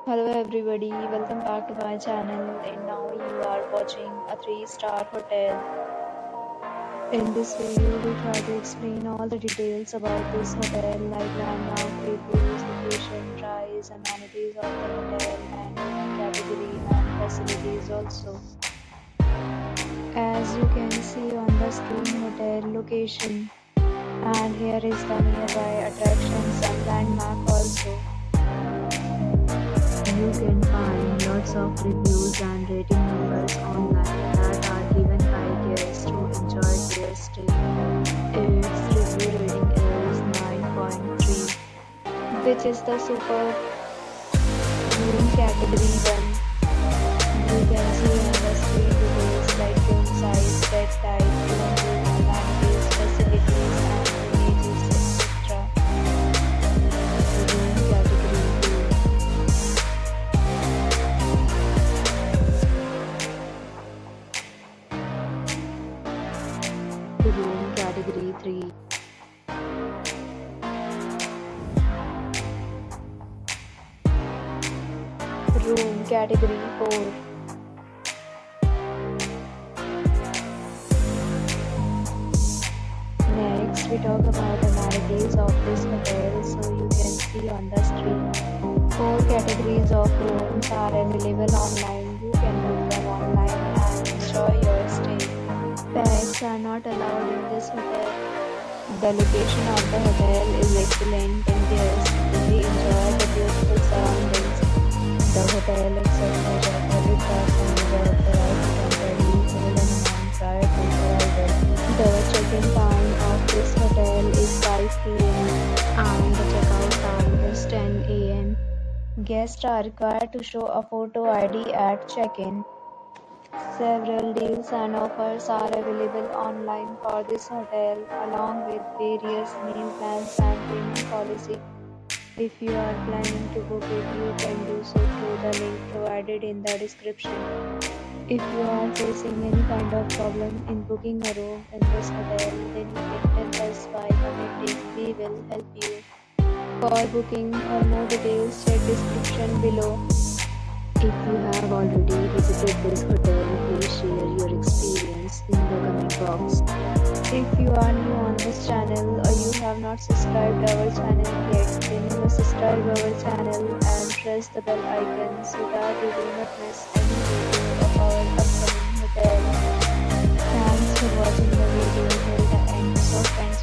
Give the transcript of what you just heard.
Hello everybody, welcome back to my channel and now you are watching a 3-star hotel. In this video, we try to explain all the details about this hotel like landmark, reviews, location, price, amenities of the hotel and category and facilities also. As you can see on the screen, hotel location, and here is the nearby attractions and landmark also. You can find lots of reviews and rating numbers online that are given by guests to enjoy their stay. Its review rating is 9.3, which is the superb. Room category 1. You can see on the screen details like room size, bed type, room amenities, facilities, and images, etc. Room category 2. Room category 3. Room category 4. Next, we talk about amenities of this hotel, so you can see on the screen. 4 categories of rooms are available online. You can book them online and enjoy your stay. Pets are not allowed in this hotel. The location of the hotel is excellent and guests really enjoy the beautiful surroundings. The hotel accepts major credit cards and reserves the right to temporarily hold an amount prior to arrival. The check-in time of this hotel is 5 p.m. and the checkout time is 10 a.m. Guests are required to show a photo ID at check-in. Several deals and offers are available online for this hotel, along with various meal plans and payment policy. If you are planning to book it, you can do so through the link provided in the description. If you are facing any kind of problem in booking a room in this hotel, then you can tell us by commenting. We will help you. For booking or more details, check description below. If you have already visited this hotel, please share your experience in the comment box. If you are new on this channel or you have not subscribed our channel yet, then you must subscribe our channel and press the bell icon so that you do not miss any video of our upcoming hotel. Thanks for watching the video till the end. So friends,